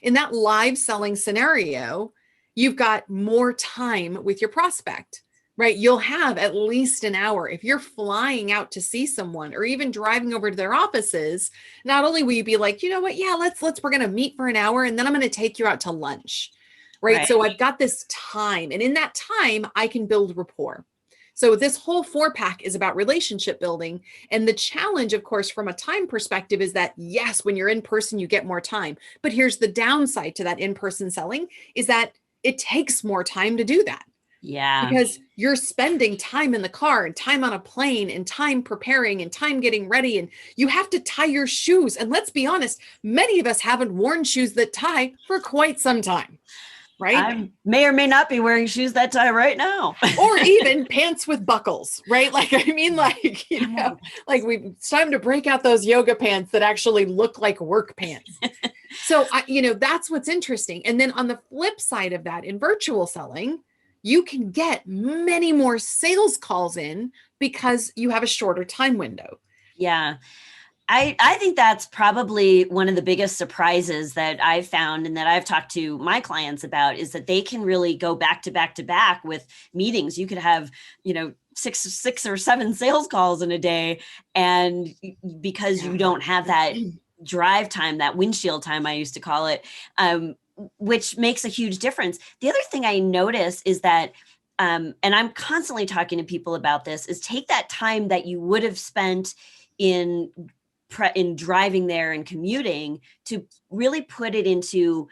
in that live selling scenario, you've got more time with your prospect, right? You'll have at least an hour. If you're flying out to see someone or even driving over to their offices, not only will you be like, you know what? Yeah, we're going to meet for an hour and then I'm going to take you out to lunch, right? So I've got this time, and in that time, I can build rapport. So this whole 4-pack is about relationship building. And the challenge, of course, from a time perspective is that, yes, when you're in person, you get more time. But here's the downside to that in-person selling is that it takes more time to do that. Yeah. Because you're spending time in the car and time on a plane and time preparing and time getting ready, and you have to tie your shoes. And let's be honest, many of us haven't worn shoes that tie for quite some time. Right? I may or may not be wearing shoes that tie right now. Or even pants with buckles, right? Like, I mean, like, you know, like it's time to break out those yoga pants that actually look like work pants. So, you know, that's what's interesting. And then on the flip side of that, in virtual selling, you can get many more sales calls in because you have a shorter time window. Yeah. I think that's probably one of the biggest surprises that I've found and that I've talked to my clients about is that they can really go back to back to back with meetings. You could have, you know, six or seven sales calls in a day. And because you don't have that drive time, that windshield time, I used to call it, which makes a huge difference. The other thing I notice is that and I'm constantly talking to people about this, is take that time that you would have spent in driving there and commuting to really put it into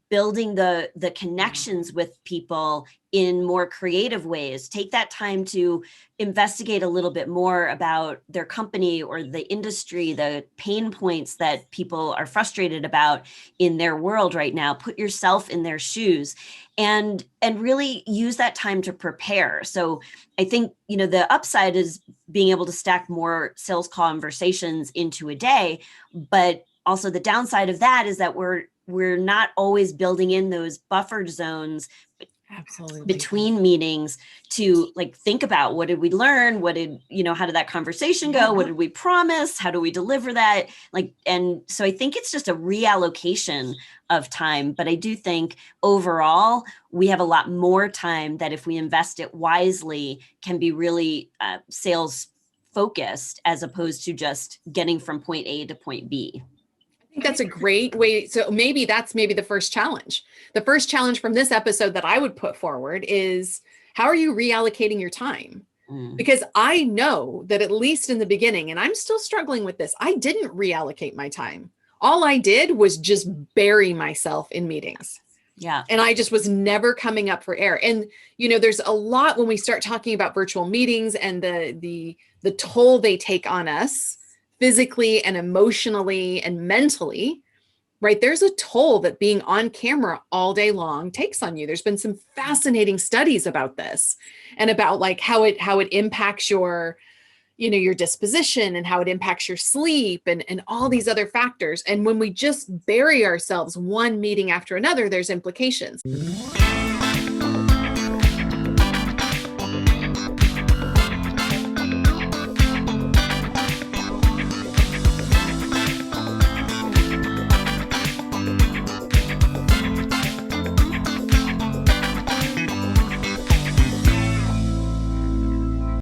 building the connections with people in more creative ways. Take that time to investigate a little bit more about their company or the industry, the pain points that people are frustrated about in their world right now. Put yourself in their shoes and really use that time to prepare. So I think, you know, the upside is being able to stack more sales conversations into a day, but also the downside of that is that we're not always building in those buffer zones between meetings to like think about what did we learn? What did, you know, how did that conversation go? What did we promise? How do we deliver that? Like, and so I think it's just a reallocation of time, but I do think overall we have a lot more time that if we invest it wisely can be really sales focused as opposed to just getting from point A to point B. I think that's a great way. So maybe that's the first challenge. The first challenge from this episode that I would put forward is, how are you reallocating your time? Because I know that at least in the beginning, and I'm still struggling with this, I didn't reallocate my time. All I did was just bury myself in meetings. Yeah. And I just was never coming up for air. And, you know, there's a lot when we start talking about virtual meetings and the toll they take on us physically and emotionally and mentally, right? There's a toll that being on camera all day long takes on you. There's been some fascinating studies about this and about like how it impacts your, you know, your disposition and how it impacts your sleep and all these other factors. And when we just bury ourselves one meeting after another, there's implications.